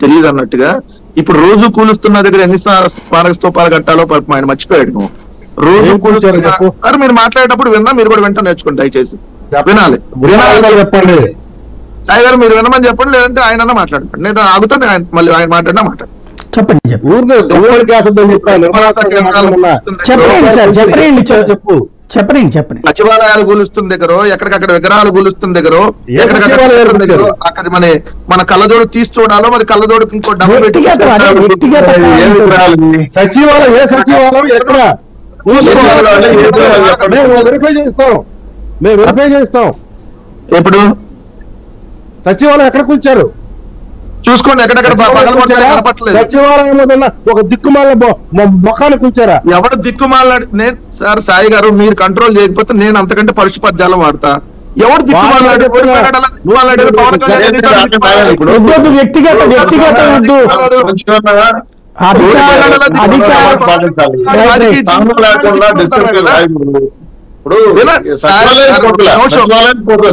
తెలియదు అన్నట్టుగా ఇప్పుడు రోజు కూలుస్తున్న దగ్గర ఎన్ని స్మారక స్తూపాలు కట్టాలో ఆయన మర్చిపోయాడు. రోజు కూలుస్తారు మీరు మాట్లాడేటప్పుడు విన్నా, మీరు కూడా వింటా నేర్చుకోండి దయచేసి. వినాలి చెప్పండి సాయి గారు, మీరు వినమని చెప్పండి, లేదంటే ఆయన మాట్లాడండి. నేను ఆగుతాను, మళ్ళీ ఆయన మాట్లాడినా మాట్లాడు. చెప్పండి చెప్పండి. సచివాలయాలు కూలుస్తున్న దగ్గర, ఎక్కడికక్కడ విగ్రహాలు కూలుస్తున్న దగ్గర, అక్కడ మన కళ్ళజోడు తీసి చూడాలో, మరి కళ్ళజోడు ఇంకో డబ్బు సచివాలయం ఏ సచివాలయం ఎక్కడ మేము వెరిఫై చేస్తాం. ఎప్పుడు సచివాలయం ఎక్కడ కూర్చారు చూసుకోండి. ఎక్కడెక్కడ సచివాలయంలో ఒక దిక్కుమాల మొఖాన్ని కూర్చారా? ఎవరు దిక్కుమాలాడు? నేను సార్ సాయి గారు, మీరు కంట్రోల్ చేయకపోతే నేను అంతకంటే పరుషు పద్యాలు వాడతా. ఎవరు దిక్కుమాలాడు?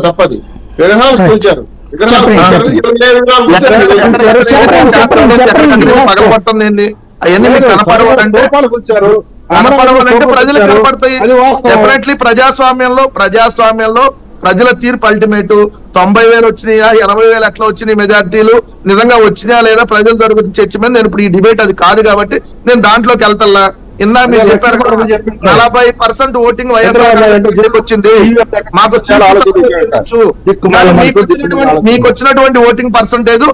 తప్పది. విగ్రహాలు కూర్చారు, పగలబట్టండి అవన్నీ మీకు కనపడవాలంటే ప్రజలకు కనపడతాయి. డెఫినెట్లీ ప్రజాస్వామ్యంలో ప్రజల తీర్పు అల్టిమేట్. 90,000 వచ్చినాయా 80,000 ఎట్లా వచ్చినాయి మెజార్టీలు నిజంగా వచ్చినాయా లేదా ప్రజల జరుగుతున్న చర్చ మీద నేను ఇప్పుడు ఈ డిబేట్ అది కాదు కాబట్టి నేను దాంట్లోకి వెళ్తా. ఇందా మీరు చెప్పారు 40% ఓటింగ్ వైఎస్ఆర్ వచ్చింది. మాకు మీకు వచ్చినటువంటి ఓటింగ్ పర్సంటేజ్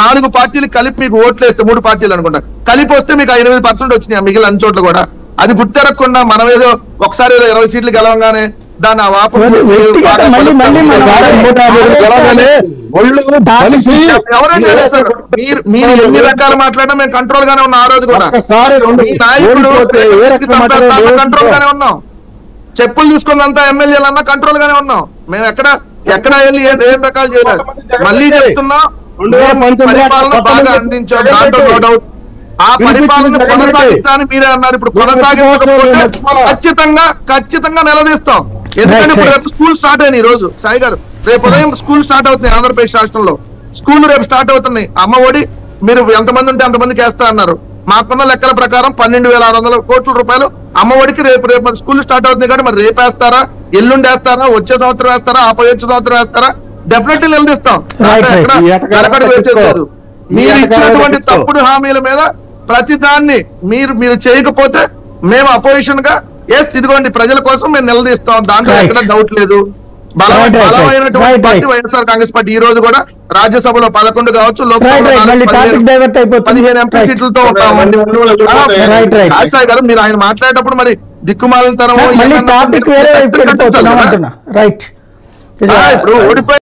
4 పార్టీలు కలిపి మీకు ఓట్లు వేస్తే 3 పార్టీలు అనుకుంటా కలిపి వస్తే మీకు 8% వచ్చినాయి మిగిలిన అన్ని చోట్ల కూడా. అది గుర్తెరగకుండా మనం ఏదో ఒకసారి 20 సీట్లు గెలవగానే దాన్ని ఆ వాపు మీరు ఎన్ని రకాలు మాట్లాడినా మేము కంట్రోల్ గానే ఉన్నాం. ఆ రోజు కూడా కంట్రోల్ గానే ఉన్నాం. చెప్పులు తీసుకున్నంతా ఎమ్మెల్యేలన్నా కంట్రోల్ గానే ఉన్నాం. మేము ఎక్కడ వెళ్ళి ఏం రకాలు చేయలేదు. మళ్ళీ చెప్తున్నా, పరిపాలన బాగా అందించాం, దాంట్లో నో డౌట్. ఆ పరిపాలన కొనసాగించాలని మీరే అన్నారు. ఇప్పుడు కొనసాగించకపోతే ఖచ్చితంగా నిలదీస్తాం. ఎందుకంటే ఇప్పుడు రేపు స్కూల్ స్టార్ట్ అయినాయి. ఈ రోజు సాయి గారు, రేపు ఉదయం స్కూల్ స్టార్ట్ అవుతున్నాయి. ఆంధ్రప్రదేశ్ రాష్ట్రంలో స్కూల్ రేపు స్టార్ట్ అవుతున్నాయి. అమ్మ ఒడి మీరు ఎంతమంది ఉంటే అంతమందికి వేస్తా అన్నారు. మాకున్న లెక్కల ప్రకారం 12,600 కోట్ల రూపాయలు అమ్మ ఒడికి రేపు స్కూల్ స్టార్ట్ అవుతుంది కాబట్టి మరి రేపు వేస్తారా, ఎల్లుండి వేస్తారా, వచ్చే సంవత్సరం వేస్తారా, వచ్చే సంవత్సరం వేస్తారా? డెఫినెట్లీ నిలదీస్తాం. మీరు ఇచ్చినటువంటి తప్పుడు హామీల మీద ప్రతిదాన్ని మీరు చేయకపోతే మేము అపోజిషన్ గా ఇదిగోండి ప్రజల కోసం మేము నిలదీస్తాం. దాంట్లో ఎక్కడ డౌట్ లేదు. బలమైనటువంటి పార్టీ వైఎస్ఆర్ కాంగ్రెస్ పార్టీ. ఈ రోజు కూడా రాజ్యసభలో 11 కావచ్చు, లోక్సభలో 15 ఎంపీ సీట్లతో ఉంటాము. గారు మీరు ఆయన మాట్లాడేటప్పుడు మరి దిక్కుమాలిన తరం ఇప్పుడు ఓడిపోయి